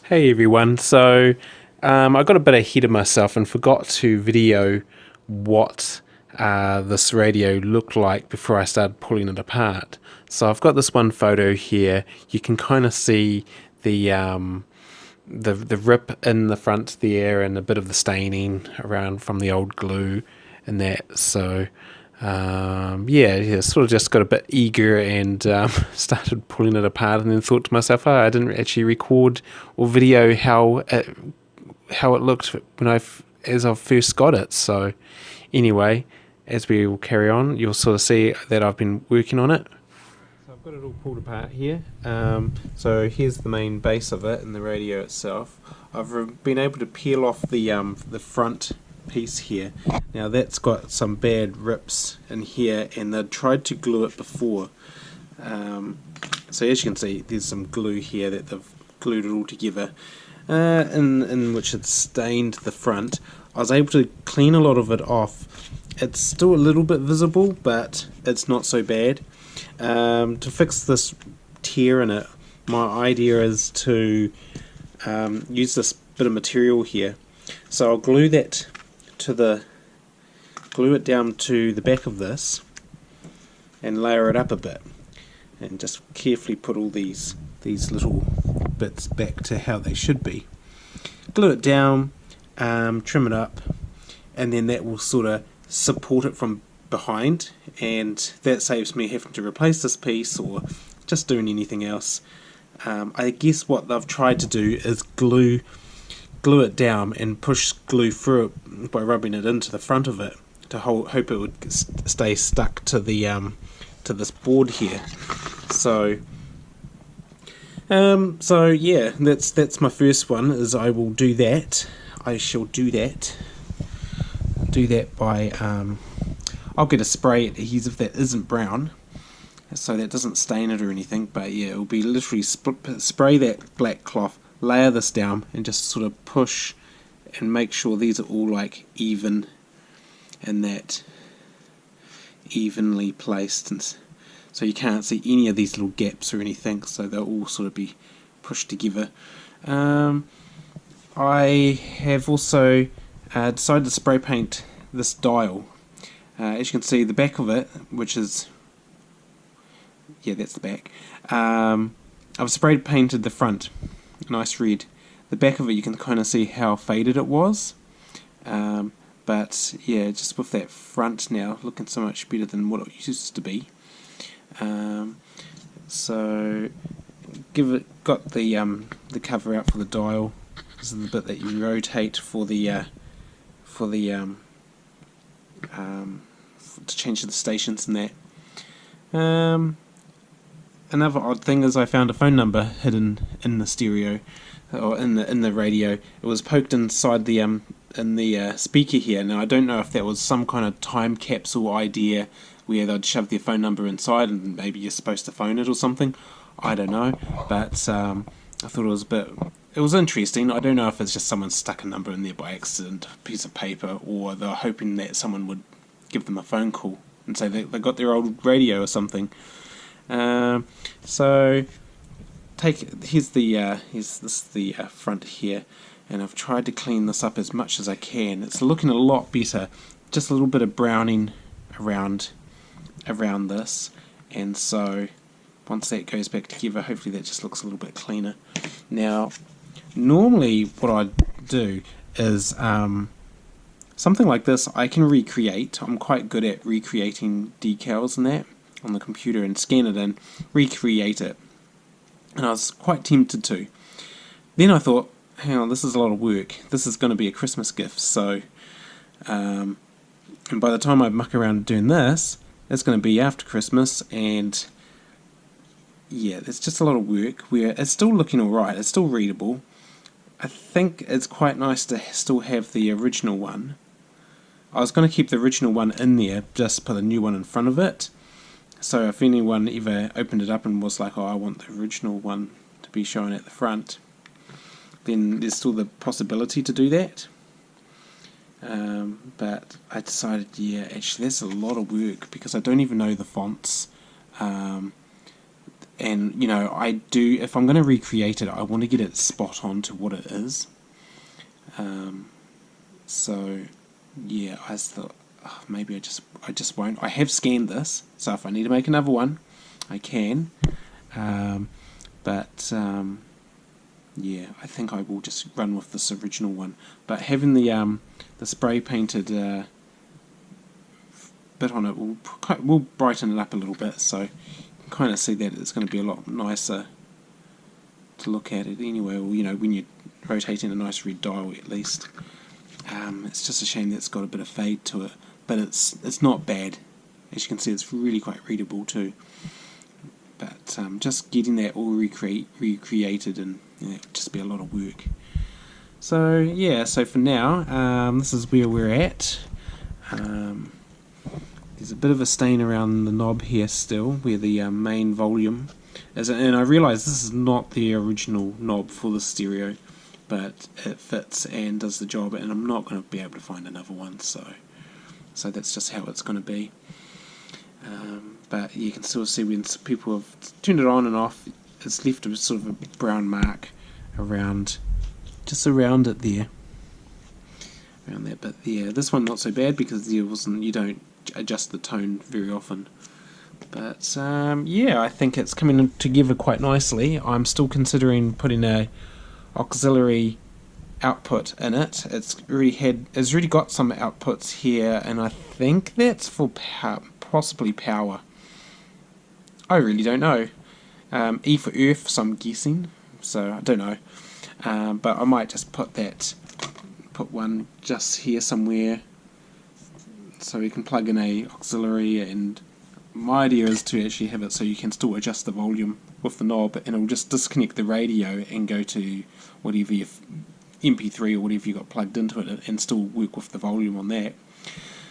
Hey everyone, I got a bit ahead of myself and forgot to video what this radio looked like before I started pulling it apart. So I've got this one photo here. You can kind of see the rip in the front there and a bit of the staining around from the old glue and that. Sort of just got a bit eager and started pulling it apart, and then thought to myself, oh, I didn't actually record or video how it looked as I first got it. So anyway, as we will carry on, you'll sort of see that I've been working on it. So I've got it all pulled apart here. So here's the main base of it and the radio itself. I've been able to peel off the front piece here. Now that's got some bad rips in here, and they tried to glue it before. So as you can see, there's some glue here that they've glued it all together, in which it's stained the front. I was able to clean a lot of it off. It's still a little bit visible, but it's not so bad. To fix this tear in it, my idea is to use this bit of material here. So I'll glue it down to the back of this and layer it up a bit, and just carefully put all these little bits back to how they should be. Glue it down, trim it up, and then that will sort of support it from behind, and that saves me having to replace this piece or just doing anything else. I guess what they've tried to do is glue it down and push glue through it by rubbing it into the front of it to hope it would stay stuck to to this board here. So yeah, that's my first one. Is I will do that. I shall do that. Do that by I'll get a spray adhesive that isn't brown, so that doesn't stain it or anything. But yeah, it'll be literally spray that black cloth, layer this down, and just sort of push and make sure these are all like even and that evenly placed, and so you can't see any of these little gaps or anything, so they'll all sort of be pushed together. I have also decided to spray paint this dial. As you can see, the back of it, which is, yeah, that's the back. I've spray painted the front nice red. The back of it, you can kind of see how faded it was, but yeah, just with that front now looking so much better than what it used to be. So got the cover out for the dial. This is the bit that you rotate to change the stations and that. Another odd thing is I found a phone number hidden in the stereo, or in the radio. It was poked inside the speaker here. Now I don't know if that was some kind of time capsule idea where they'd shove their phone number inside and maybe you're supposed to phone it or something. I don't know, but I thought it was interesting. I don't know if it's just someone stuck a number in there by accident, a piece of paper, or they're hoping that someone would give them a phone call and say they got their old radio or something. So here's the front here, and I've tried to clean this up as much as I can. It's looking a lot better, just a little bit of browning around this, and so once that goes back together, hopefully that just looks a little bit cleaner. Now normally what I'd do is something like this I can recreate. I'm quite good at recreating decals and that on the computer, and scan it in, recreate it, and I was quite tempted to. Then I thought, hang on, this is a lot of work. This is going to be a Christmas gift, so and by the time I muck around doing this, it's going to be after Christmas, and yeah, it's just a lot of work. Where it's still looking alright, it's still readable. I think it's quite nice to still have the original one. I was going to keep the original one in there, just put a new one in front of it. So if anyone ever opened it up and was like, oh, I want the original one to be shown at the front, then there's still the possibility to do that. But I decided, yeah, actually that's a lot of work, because I don't even know the fonts. and you know, I do, if I'm going to recreate it, I want to get it spot on to what it is. So yeah, I thought, oh, maybe I just won't. I have scanned this, so if I need to make another one, I can. Yeah, I think I will just run with this original one. But having the spray painted bit on it will brighten it up a little bit, so you can kind of see that it's going to be a lot nicer to look at it anyway. Or you know, when you're rotating a nice red dial, at least. It's just a shame that it's got a bit of fade to it, but it's not bad. As you can see, it's really quite readable too. But just getting that all recreated, and you know, it'd just be a lot of work. So yeah, so for now, this is where we're at. There's a bit of a stain around the knob here still, where the main volume is, and I realise this is not the original knob for the stereo, but it fits and does the job, and I'm not going to be able to find another one, so that's just how it's going to be. But you can still see when people have turned it on and off, it's left a sort of a brown mark just around it there. Around there. But yeah, this one not so bad because you don't adjust the tone very often. But yeah, I think it's coming together quite nicely. I'm still considering putting a auxiliary output in it. It's already got some outputs here, and I think that's for possibly power. I really don't know. E for earth, so I'm guessing. So I don't know. But I might just put one just here somewhere, so we can plug in a auxiliary. And my idea is to actually have it so you can still adjust the volume with the knob, and it'll just disconnect the radio and go to whatever your MP3 or whatever you got plugged into it, and still work with the volume on that.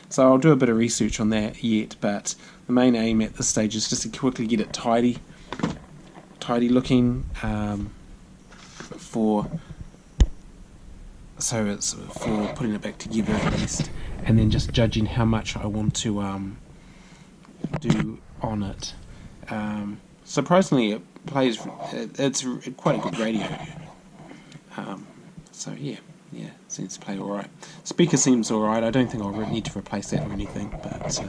So I'll do a bit of research on that yet, but the main aim at this stage is just to quickly get it tidy looking, so it's for putting it back together at least, and then just judging how much I want to do on it. Surprisingly, it plays. It's quite a good radio. So yeah, seems to play alright. Speaker seems alright. I don't think I'll need to replace that or anything, but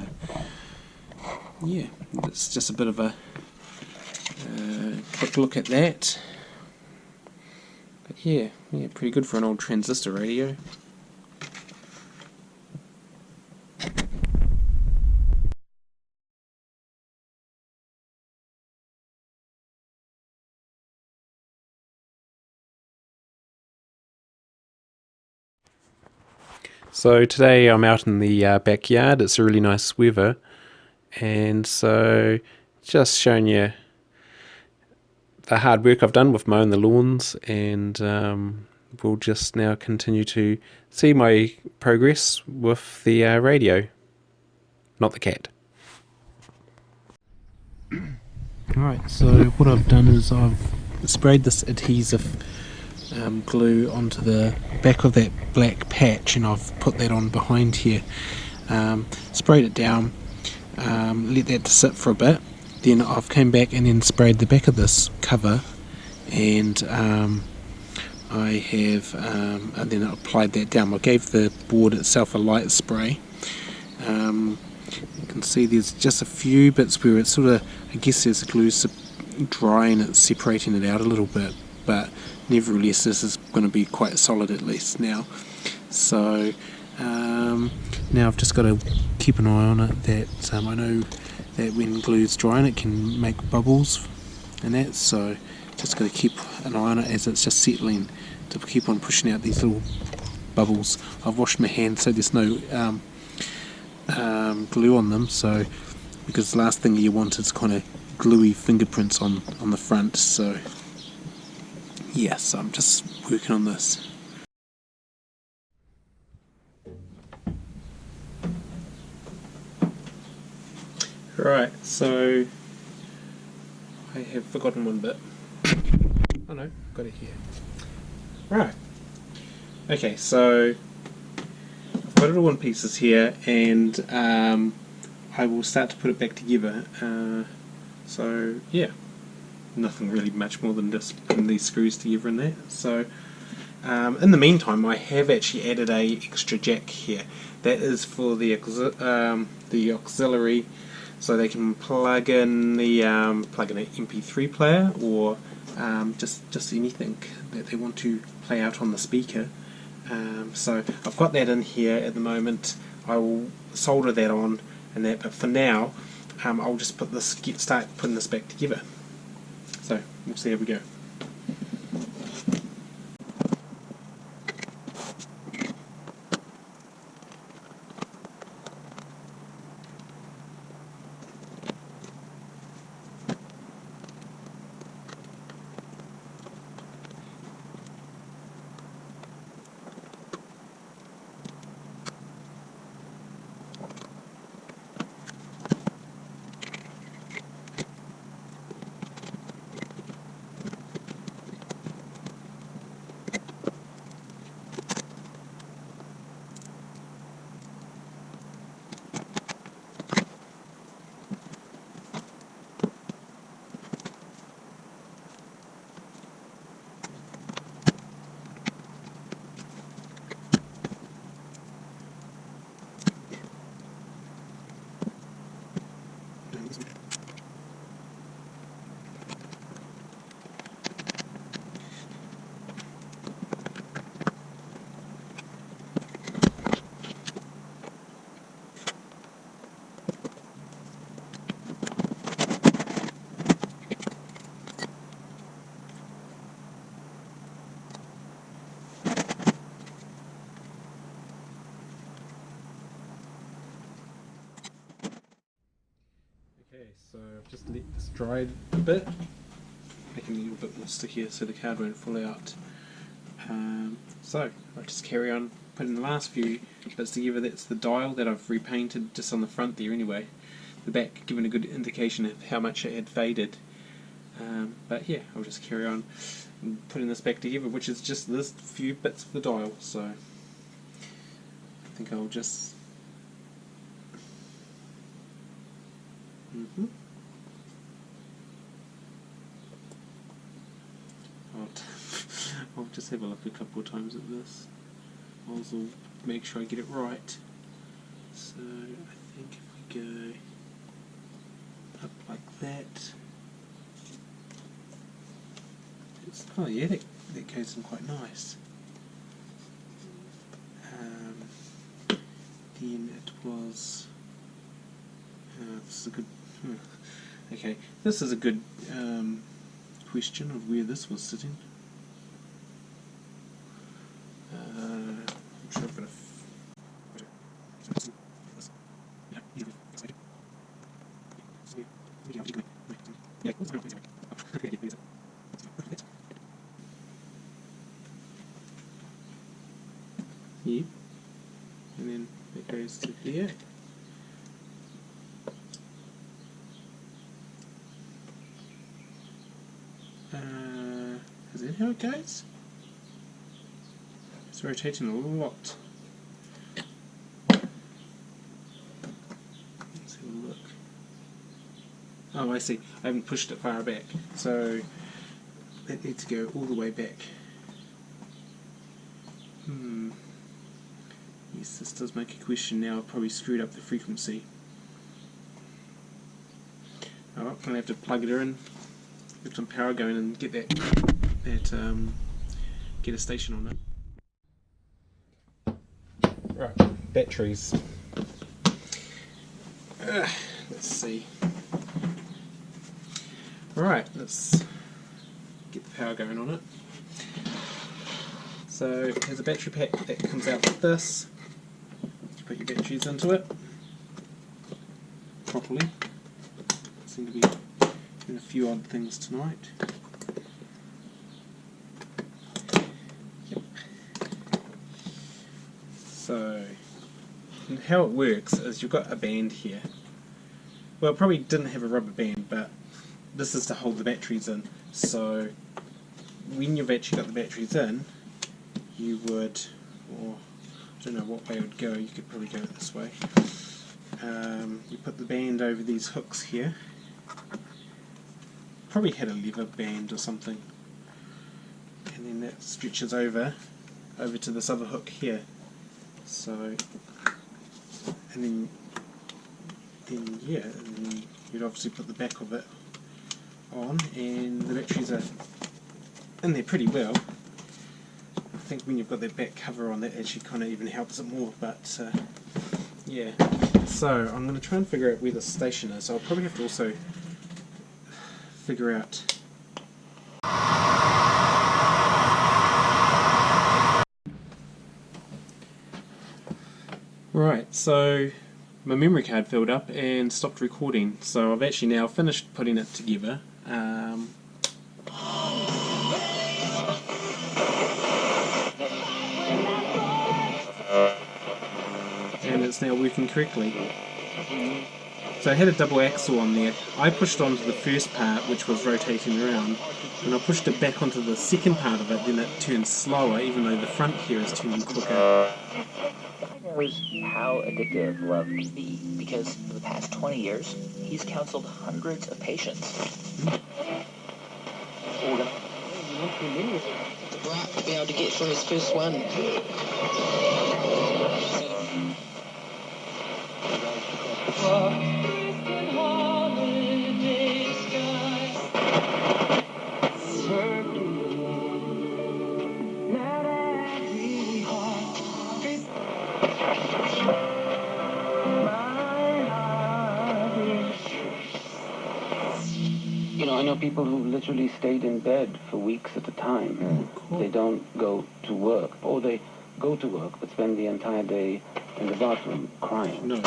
yeah, it's just a bit of a quick look at that. But yeah, pretty good for an old transistor radio. So today I'm out in the backyard. It's a really nice weather, and so just showing you the hard work I've done with mowing the lawns, and we'll just now continue to see my progress with the radio, not the cat. Alright, so what I've done is I've sprayed this adhesive glue onto the back of that black patch, and I've put that on behind here. Sprayed it down, let that sit for a bit. Then I've came back and then sprayed the back of this cover, and I have and then applied that down. I gave the board itself a light spray. You can see there's just a few bits where it's sort of, I guess there's glue dry and it's separating it out a little bit, but nevertheless this is going to be quite solid at least now. So now I've just got to keep an eye on it, that I know that when glue's drying it can make bubbles and that, so just got to keep an eye on it as it's just settling, to keep on pushing out these little bubbles. I've washed my hands so there's no glue on them, so because the last thing you want is kind of gluey fingerprints on the front. So yes, I'm just working on this. Right, so I have forgotten one bit. Oh no, got it here. Right. Okay, so I've got it all in pieces here, and I will start to put it back together. So yeah, nothing really much more than just putting these screws together in there. So in the meantime, I have actually added a extra jack here. That is for the auxiliary, so they can plug in the an MP3 player, or just anything that they want to play out on the speaker. So I've got that in here at the moment. I will solder that on and that, but for now I'll just start putting this back together. So we'll see how we go. Okay, so I've just let this dry a bit, making it a little bit more stickier so the card won't fall out. So I'll just carry on putting the last few bits together. That's the dial that I've repainted just on the front there anyway. The back giving a good indication of how much it had faded. But yeah, I'll just carry on putting this back together, which is just this few bits of the dial. So I think I'll just I'll just have a look a couple of times at this. I'll also make sure I get it right. So I think if we go up like that, oh yeah, that goes in quite nice. Then it was. This is a good. Okay, this is a good question of where this was sitting. I'm sure I've got a. Here, and then it goes to here. Is that how it goes? It's rotating a lot. Let's have a look. Oh, I see. I haven't pushed it far back, so that needs to go all the way back. Yes, this does make a question now. I've probably screwed up the frequency. Alright, I'm going to have to plug it in, get some power going, and get get a station on it. Right, batteries. Let's see. Right, let's get the power going on it. So there's a battery pack that comes out like this. You put your batteries into it properly. Seem to be doing a few odd things tonight. Yep. So, and how it works is you've got a band here. Well, it probably didn't have a rubber band, but this is to hold the batteries in. So when you've actually got the batteries in, you would, or I don't know what way it would go, you could probably go this way. You put the band over these hooks here, probably had a lever band or something, and then that stretches over to this other hook here. So, and then yeah, and then you'd obviously put the back of it on, and the batteries are in there pretty well. I think when you've got that back cover on, that actually kind of even helps it more, but yeah. So I'm going to try and figure out where the station is. So I'll probably have to also figure out right, so my memory card filled up and stopped recording, so I've actually now finished putting it together. And it's now working correctly. So I had a double axle on there. I pushed onto the first part, which was rotating around, and I pushed it back onto the second part of it, then it turned slower, even though the front here is turning quicker. Was how addictive love can be, because for the past 20 years, he's counseled hundreds of patients. Right to be able to get for his first one. You know, I know people who literally stayed in bed for weeks at a time. Cool. They don't go to work, or they go to work but spend the entire day in the bathroom crying.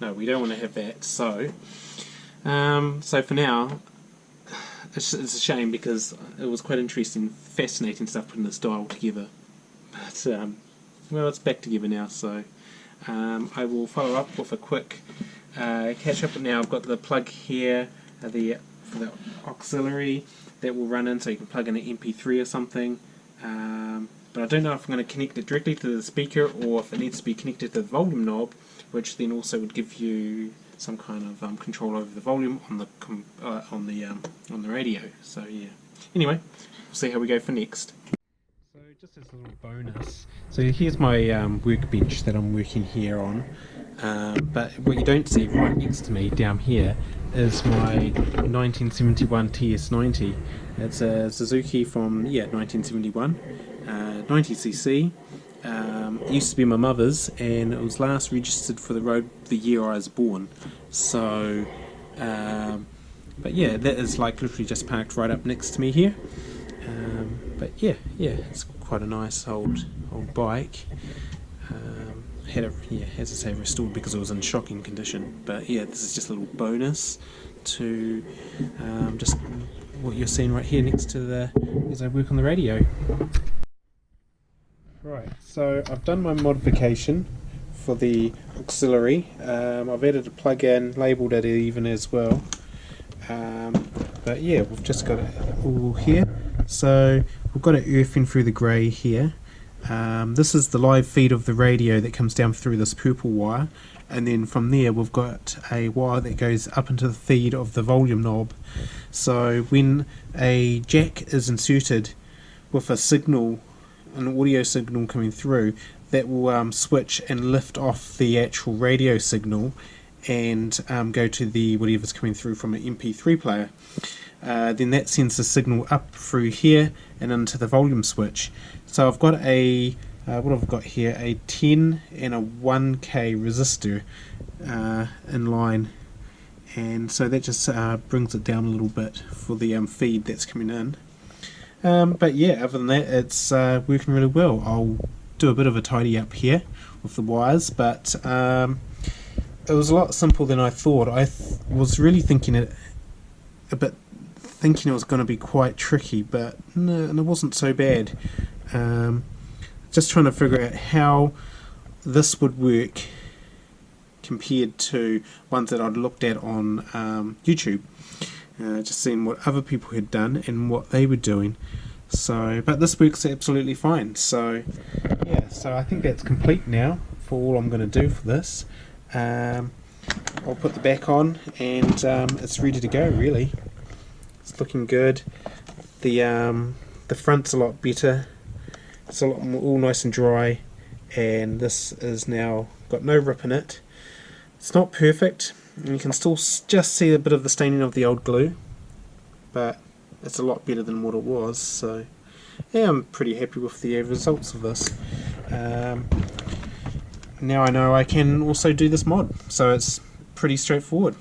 No, we don't want to have that. So for now, it's a shame because it was quite interesting, fascinating stuff putting this dial together. But well, it's back together now. So I will follow up with a quick catch up. Now I've got the plug here, for the auxiliary that will run in, so you can plug in an MP3 or something. But I don't know if I'm going to connect it directly to the speaker or if it needs to be connected to the volume knob, which then also would give you some kind of control over the volume on the radio. So yeah. Anyway, we'll see how we go for next. So just as a little bonus, so here's my workbench that I'm working here on. But what you don't see right next to me down here is my 1971 TS90. It's a Suzuki from 1971, 90cc. It used to be my mother's, and it was last registered for the road the year I was born. So, but yeah, that is like literally just parked right up next to me here. But yeah, it's quite a nice old bike. Had it, as I say, restored because it was in shocking condition. But yeah, this is just a little bonus to just what you're seeing right here next to as I work on the radio. Right, so I've done my modification for the auxiliary. I've added a plug-in, labelled it even as well. But yeah, we've just got it all here. So we've got it earthing through the grey here. This is the live feed of the radio that comes down through this purple wire, and then from there we've got a wire that goes up into the feed of the volume knob. So when a jack is inserted with a signal, an audio signal coming through, that will switch and lift off the actual radio signal and go to the whatever's coming through from an MP3 player. Then that sends the signal up through here and into the volume switch. So I've got a what I've got here, a 10 and a 1K resistor in line, and so that just brings it down a little bit for the feed that's coming in. But yeah, other than that, it's working really well. I'll do a bit of a tidy up here with the wires, but it was a lot simpler than I thought. I was really thinking it was going to be quite tricky, but no, and it wasn't so bad. Just trying to figure out how this would work compared to ones that I'd looked at on YouTube. Just seeing what other people had done and what they were doing. So, but this works absolutely fine. So, yeah. So I think that's complete now for all I'm going to do for this. I'll put the back on, and it's ready to go, really. It's looking good. The front's a lot better. It's a lot more, all nice and dry, and this is now got no rip in it. It's not perfect, and you can still just see a bit of the staining of the old glue, but it's a lot better than what it was. So yeah, I'm pretty happy with the results of this. Now I know I can also do this mod, so it's pretty straightforward.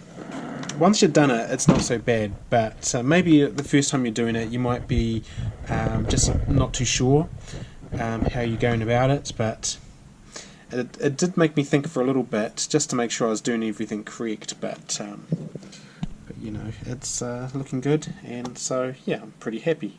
Once you've done it, it's not so bad, but maybe the first time you're doing it, you might be just not too sure how you're going about it, but it did make me think for a little bit, just to make sure I was doing everything correct, but you know, it's looking good, and so yeah, I'm pretty happy.